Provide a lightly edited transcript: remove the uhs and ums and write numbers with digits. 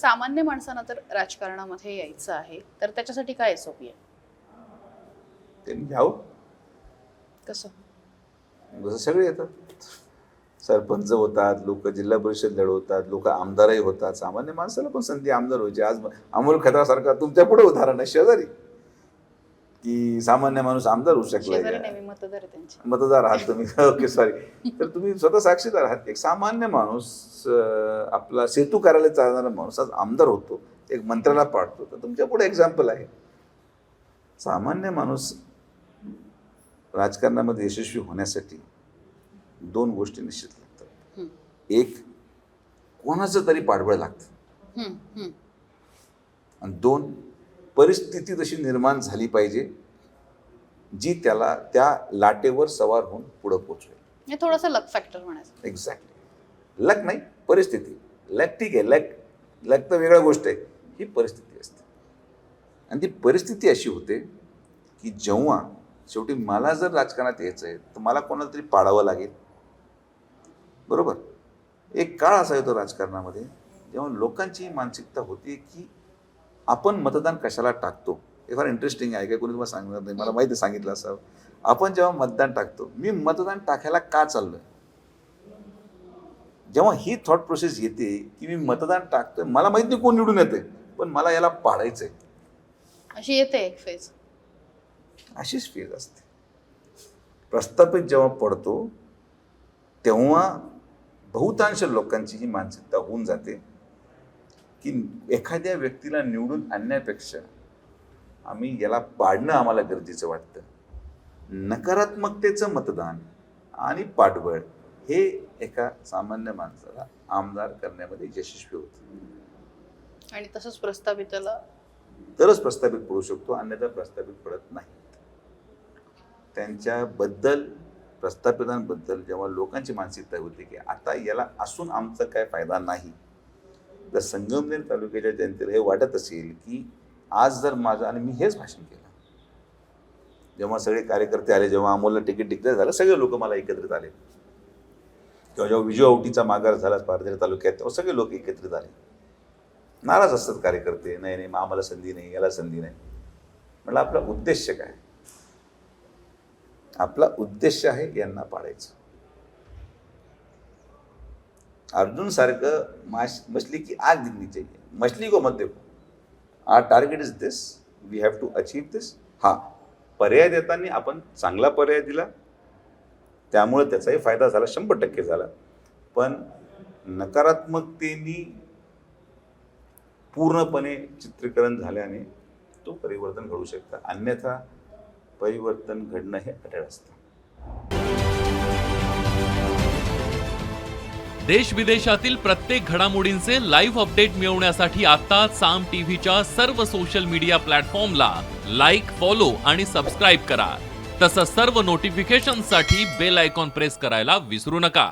सामान्य माणसांना तर राजकारणामध्ये यायचं आहे, तर त्याच्यासाठी काय SOP आहे? त्यांनी घ्यावं, कसं? जसं सगळे येतात. सरपंच होतात, लोक जिल्हा परिषद लढवतात, लोक आमदारही होतात. सामान्य माणसाला पण संधी आमदार व्हायची. आज अमोल खतासारखा तुमच्या पुढे उदाहरण आहे शेजारी, की सामान्य माणूस आमदार होऊ शेजारी शकला. नेहमी मतदार आहे त्यांचे. मतदार आहात तुम्ही. Okay, sorry. तर तुम्ही स्वतः साक्षीदार आहात. एक सामान्य माणूस, आपला सेतू कार्यालय चालणारा माणूस आज आमदार होतो, एक मंत्र्याला पाडतो. तर तुमच्या पुढे एक्झाम्पल आहे. सामान्य माणूस राजकारणामध्ये यशस्वी होण्यासाठी 2 गोष्टी निश्चित लागतात. एक, कोणाचं तरी पाठबळ लागतं. आणि 2, परिस्थिती तशी निर्माण झाली पाहिजे जी त्याला त्या लाटेवर सवार होऊन पुढे पोचवेल. हे थोडंसं लक फॅक्टर म्हणायचं. एक्झॅक्टली. लक नाही, परिस्थिती. लक ठीक आहे, लक तर वेगळी गोष्ट आहे. ही परिस्थिती असते. आणि ती परिस्थिती अशी होते की जेव्हा शेवटी मला जर राजकारणात यायचं आहे तर मला कोणाला तरी पाडावं लागेल. बरोबर. एक काळ असा येतो राजकारणामध्ये जेव्हा लोकांची मानसिकता होती की आपण मतदान कशाला टाकतो. हे फार इंटरेस्टिंग आहे. काय कोणी तुम्हाला सांगणार नाही, मला माहिती सांगितलं असावं. आपण जेव्हा मतदान टाकतो, मी मतदान टाकायला का चाललोय, जेव्हा ही थॉट प्रोसेस येते की मी मतदान टाकतोय, मला माहित नाही कोण निवडून येते, पण मला याला पाडायचंय, अशी येते एक फेज. अशीच फेज असते. प्रस्थापित जेव्हा पडतो तेव्हा बहुतांश लोकांची ही मानसिकता होऊन जाते की एखाद्या व्यक्तीला निवडून आणण्यापेक्षा आम्ही याला पाडणं आम्हाला गरजेचं वाटतं. नकारात्मकतेचं मतदान आणि पाठबळ हे एका सामान्य माणसाला आमदार करण्यामध्ये यशस्वी होतं. आणि तसंच प्रस्थापिताला तरच प्रस्थापित पडू शकतो, अन्यथा प्रस्थापित पडत नाही. त्यांच्याबद्दल, प्रस्थापितांबद्दल जेव्हा लोकांची मानसिकता होती की आता याला असून आमचा काय फायदा नाही, तर संगमनेर तालुक्याच्या जनतेला हे वाटत असेल की आज जर माझं, आणि मी हेच भाषण केलं जेव्हा सगळे कार्यकर्ते आले, जेव्हा अमोलला तिकीट डिक्लेअर झालं, सगळे लोक मला एकत्रित आले. किंवा जेव्हा विजय औटीचा माघार झाला पारनेर तालुक्यात, तेव्हा सगळे लोक एकत्रित आले. नाराज असतात कार्यकर्ते, नाही मग आम्हाला संधी नाही, याला संधी नाही. म्हटलं आपला उद्देश काय? आपला उद्देश आहे यांना पाडायचं. अर्जुन सारखं मछली की आग दिखनी चाहिए, मछली को मत देखो. Our target is this, we have to achieve this. हा पर्याय देताना आपण चांगला पर्याय दिला, त्यामुळे त्याचाही फायदा झाला, 100% झाला. पण नकारात्मकतेने पूर्णपणे चित्रीकरण झाल्याने तो परिवर्तन घडू शकतं, अन्यथा परिवर्तन घडणं हे अटळ असतं. देश विदेशातील प्रत्येक घडामोडींचे लाईव्ह अपडेट मिळवण्यासाठी आता साम टीव्हीच्या सर्व सोशल मीडिया प्लॅटफॉर्मला लाईक, फॉलो आणि सबस्क्राईब करा. तसंच सर्व नोटिफिकेशनसाठी बेल आयकॉन प्रेस करायला विसरू नका.